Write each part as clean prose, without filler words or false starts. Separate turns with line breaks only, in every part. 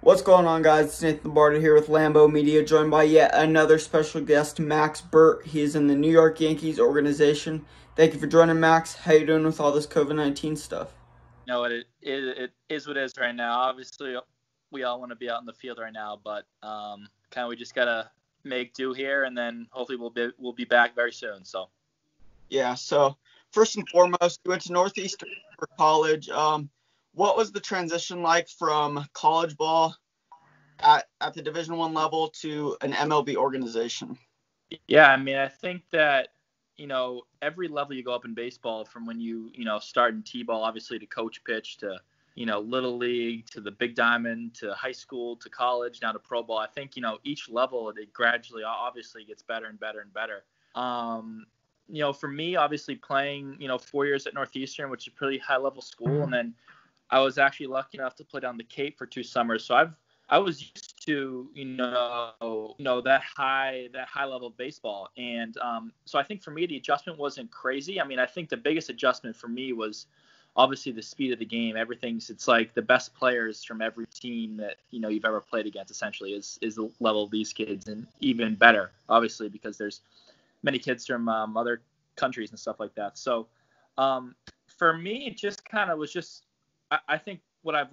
What's going on, guys? It's Nathan Burt here with Lambo Media, joined by yet another special guest, Max Burt. He is in the New York Yankees organization. Thank you for joining, Max. How you doing with all this COVID-19 stuff?
No, it is what it is right now. Obviously, we all want to be out in the field right now, but kind of we just gotta make do here, and then hopefully we'll be back very soon. So
Yeah. So first and foremost, you went to Northeastern for college. What was the transition like from college ball at the Division I level to an MLB organization?
yeah, I mean, I think that every level you go up in baseball, from when you start in t-ball, obviously, to coach pitch, to little league, to the big diamond, to high school, to college, now to pro ball. I think each level it gradually obviously gets better and better and better. For me, obviously playing 4 years at Northeastern, which is a pretty high level school, and then I was actually lucky enough to play down the Cape for 2 summers. So I was used to that high level of baseball, and so I think for me the adjustment wasn't crazy. I mean, I think the biggest adjustment for me was obviously the speed of the game. It's like the best players from every team that you've ever played against essentially is the level of these kids, and even better obviously because there's many kids from other countries and stuff like that. So for me, it just kind of was just I think what I've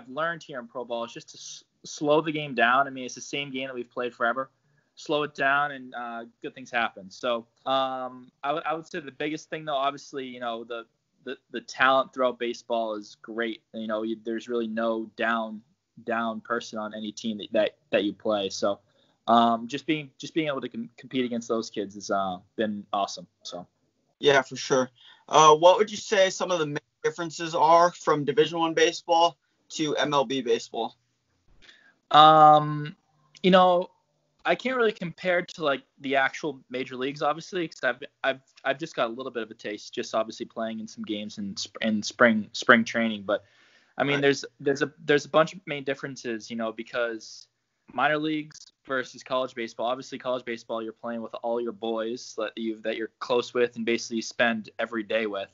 learned here in pro ball is just to slow the game down. I mean, it's the same game that we've played forever. Slow it down, and good things happen. So I would say the biggest thing, though, obviously, the talent throughout baseball is great. There's really no down person on any team that you play. So just being able to compete against those kids has been awesome. So
Yeah, for sure. What would you say some of the main differences are from Division I baseball to MLB baseball?
I can't really compare to like the actual major leagues, obviously, because I've just got a little bit of a taste, just obviously playing in some games in spring training. But I mean,
Right.
there's a bunch of main differences, because minor leagues versus college baseball. Obviously, college baseball, you're playing with all your boys that you're close with and basically spend every day with.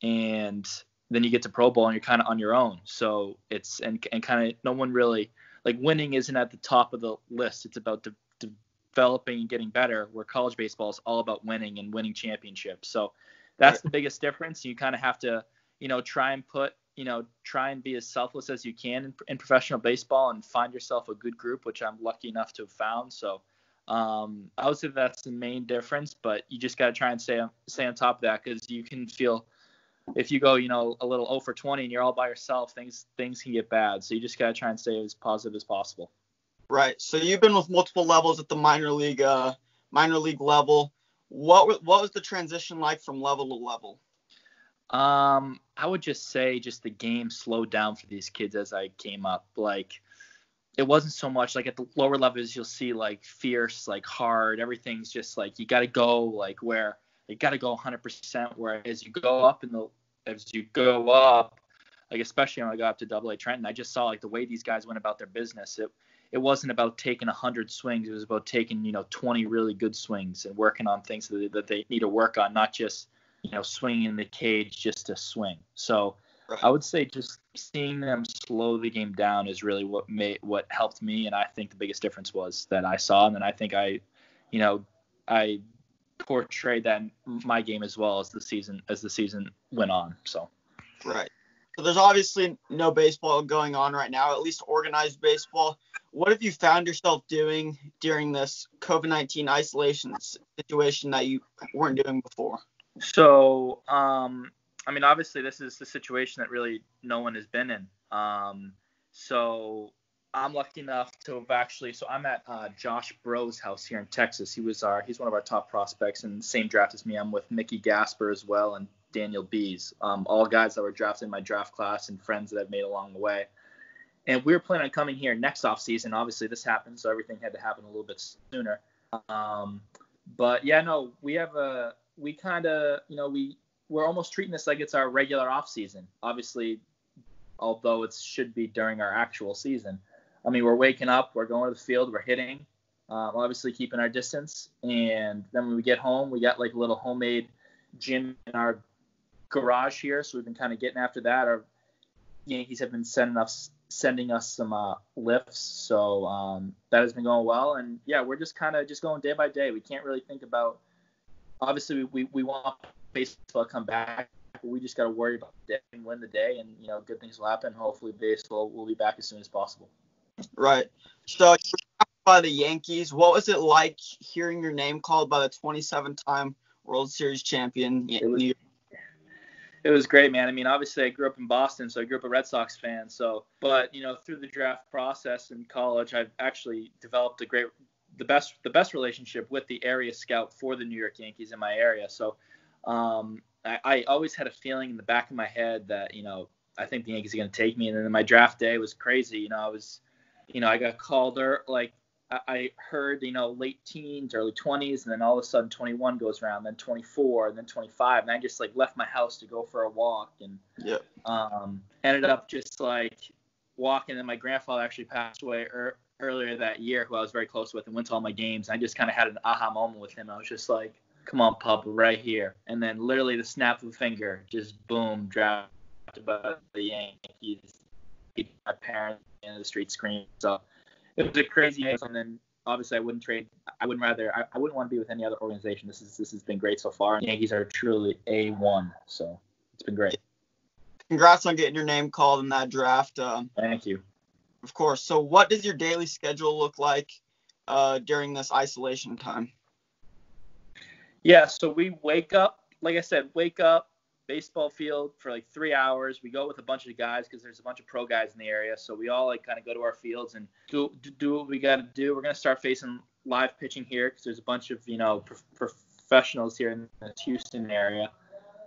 And then you get to pro ball and you're kind of on your own. So it's and kind of no one really, like, winning isn't at the top of the list. It's about developing and getting better, where college baseball is all about winning and winning championships. So that's
Right.
the biggest difference. You kind of have to try and be as selfless as you can in professional baseball and find yourself a good group, which I'm lucky enough to have found. So I would say that's the main difference, but you just got to try and stay on top of that, because you can feel, if you go, a little 0 for 20 and you're all by yourself, things can get bad. So you just got to try and stay as positive as possible.
Right. So you've been with multiple levels at the minor league level. What was the transition like from level to level?
I would just say just the game slowed down for these kids as I came up. Like, it wasn't so much like at the lower levels, you'll see like fierce, like hard, everything's just like, you got to go, like, where you got to go 100%. Whereas as you go up, like, especially when I got up to Double A Trenton, I just saw like the way these guys went about their business. It wasn't about taking 100 swings. It was about taking 20 really good swings and working on things that they need to work on, not just swinging in the cage just to swing. So
Right.
I would say just seeing them slow the game down is really what helped me, and I think the biggest difference was that I saw, and then I think I portrayed that in my game as well as the season went on. So
Right. So there's obviously no baseball going on right now, at least organized baseball. What have you found yourself doing during this COVID-19 isolation situation that you weren't doing before?
So, I mean, obviously, this is the situation that really no one has been in. So I'm lucky enough to have actually. So I'm at Josh Bro's house here in Texas. He's one of our top prospects in the same draft as me. I'm with Mickey Gasper as well and Daniel Bees, all guys that were drafted in my draft class and friends that I've made along the way. And we were planning on coming here next off season. Obviously, this happened, so everything had to happen a little bit sooner. But yeah, no, we kind of, we're almost treating this like it's our regular off season. Obviously, although it should be during our actual season. I mean, we're waking up, we're going to the field, we're hitting, obviously keeping our distance. And then when we get home, we got like a little homemade gym in our garage here. So we've been kind of getting after that. Our Yankees have been sending us sending us some lifts. So that has been going well. And yeah, we're just kind of just going day by day. We can't really think about, obviously we want baseball to come back, but we just got to worry about the day and win the day, and good things will happen. Hopefully baseball will be back as soon as possible.
Right. So you were drafted by the Yankees. What was it like hearing your name called by the 27-time World Series champion?
It was great, man. I mean, obviously I grew up in Boston, so I grew up a Red Sox fan. But through the draft process in college, I've actually developed the best relationship with the area scout for the New York Yankees in my area. So I always had a feeling in the back of my head that I think the Yankees are going to take me. And then my draft day was crazy. I got called I heard, late teens, early 20s, and then all of a sudden 21 goes around, then 24, and then 25, and I just left my house to go for a walk, and ended up just walking. And my grandfather actually passed away earlier that year, who I was very close with, and went to all my games. And I just kind of had an aha moment with him. I was just like, "Come on, pup, we're right here." And then literally the snap of a finger, just boom, drafted by the Yankees. My parents in the street screamed. So it was a crazy day. And then obviously I wouldn't want to be with any other organization. This has been great so far. And the Yankees are truly A1. So it's been great.
Congrats on getting your name called in that draft.
Thank you.
Of course. So what does your daily schedule look like during this isolation time?
Yeah, so we wake up, baseball field for 3 hours. We go with a bunch of guys because there's a bunch of pro guys in the area. So we all kind of go to our fields and do what we got to do. We're going to start facing live pitching here because there's a bunch of, professionals here in the Houston area.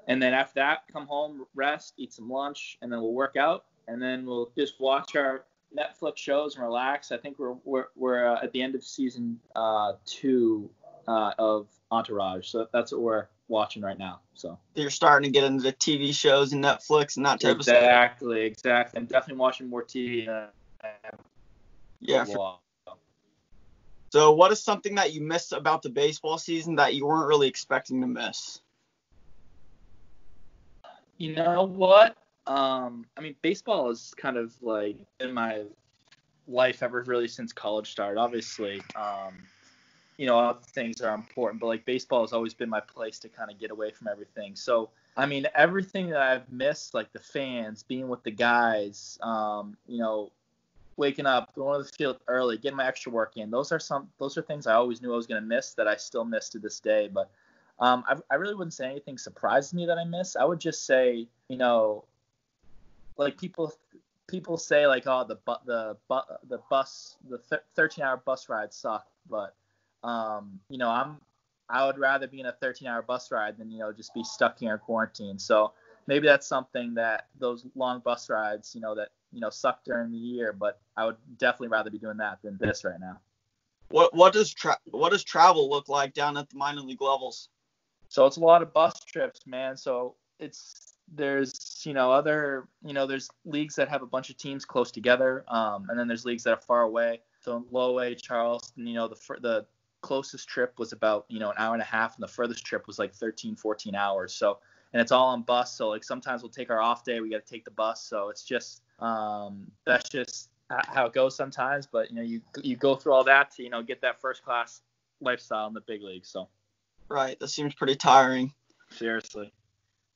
And then after that, come home, rest, eat some lunch, and then we'll work out. And then we'll just watch our Netflix shows and relax. I think we're at the end of season 2 of Entourage. So that's what we're watching right now. So
you're starting to get into the TV shows and Netflix and that type of stuff.
Exactly. I'm definitely watching more TV.
Yeah. So what is something that you missed about the baseball season that you weren't really expecting to miss?
You know what? Baseball is kind of in my life ever really since college started. Obviously, other things are important, but baseball has always been my place to kind of get away from everything. So, everything that I've missed, the fans, being with the guys, waking up, going to the field early, getting my extra work in. Those are things I always knew I was going to miss that I still miss to this day. But I really wouldn't say anything surprised me that I miss. I would just say, people say the 13-hour bus ride sucked, but I would rather be in a 13-hour bus ride than, just be stuck here in quarantine. So maybe that's something that those long bus rides, that suck during the year, but I would definitely rather be doing that than this right now.
What does travel look like down at the minor league levels?
So it's a lot of bus trips, man. So there's there's leagues that have a bunch of teams close together, and then there's leagues that are far away. So in Low A, Charleston, the closest trip was about an hour and a half, and the furthest trip was 13-14 hours. So, and it's all on bus. So sometimes we'll take our off day, we got to take the bus. So it's just that's just how it goes sometimes. But you go through all that to get that first class lifestyle in the big leagues. So
right, that seems pretty tiring.
Seriously.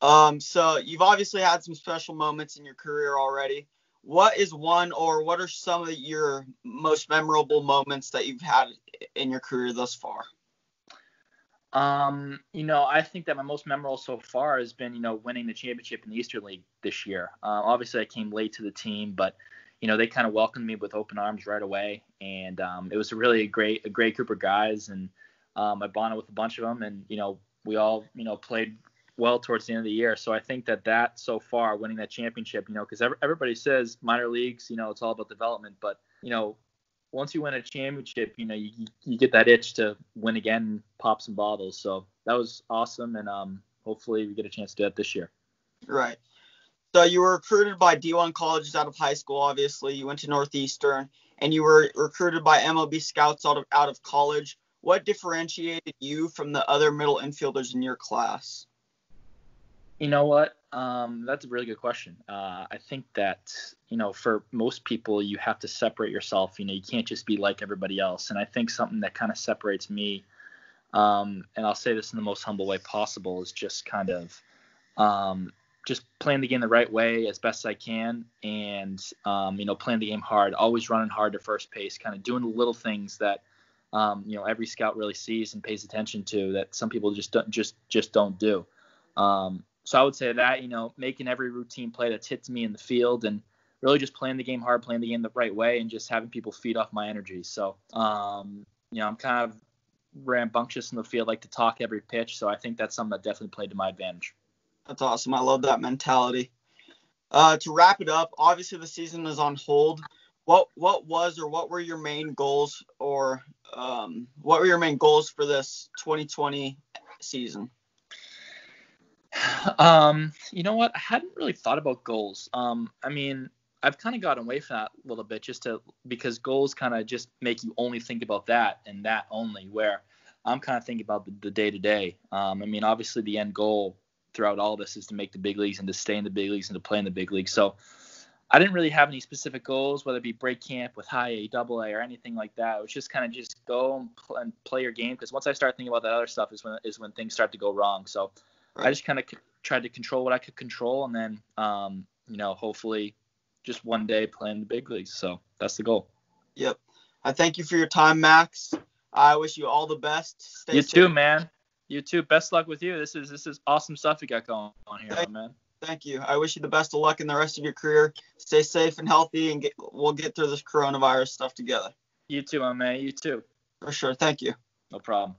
So you've obviously had some special moments in your career already. What are some of your most memorable moments that you've had in your career thus far?
I think that my most memorable so far has been, winning the championship in the Eastern League this year. Obviously I came late to the team, but, they kind of welcomed me with open arms right away. And, it was a great group of guys. And, I bonded with a bunch of them, and, we all, played well towards the end of the year. So I think that so far, winning that championship, because everybody says minor leagues, it's all about development, but, once you win a championship, you get that itch to win again, pop some bottles. So that was awesome. And hopefully we get a chance to do that this year.
Right. So you were recruited by D1 colleges out of high school. Obviously you went to Northeastern, and you were recruited by MLB scouts out of college. What differentiated you from the other middle infielders in your class?
You know what? That's a really good question. I think that, for most people, you have to separate yourself. You can't just be like everybody else. And I think something that kind of separates me, and I'll say this in the most humble way possible, is just kind of just playing the game the right way as best as I can, and playing the game hard, always running hard to first base, kind of doing the little things that every scout really sees and pays attention to that some people just don't do. So I would say that, making every routine play that's hit to me in the field, and really just playing the game hard, playing the game the right way, and just having people feed off my energy. So, I'm kind of rambunctious in the field, like to talk every pitch. So I think that's something that definitely played to my advantage.
That's awesome. I love that mentality. To wrap it up, obviously the season is on hold. What were your main goals, or what were your main goals for this 2020 season?
You know what? I hadn't really thought about goals. I mean, I've kind of gotten away from that a little bit because goals kind of just make you only think about that and that only, where I'm kind of thinking about the day to day. I mean, obviously the end goal throughout all this is to make the big leagues and to stay in the big leagues and to play in the big leagues. So I didn't really have any specific goals, whether it be break camp with high A, double A, or anything like that. It was just kind of just go and play your game, because once I start thinking about that other stuff is when things start to go wrong. So
Right.
I just kind of tried to control what I could control, and then hopefully just one day play in the big leagues. So that's the goal.
Yep. I thank you for your time, Max. I wish you all the best. Stay
You
safe.
too, man. You too. Best luck with you. This is awesome stuff you got going on here, man.
Thank you. I wish you the best of luck in the rest of your career. Stay safe and healthy, and we'll get through this coronavirus stuff together.
You too, my man. You too.
For sure. Thank you.
No problem.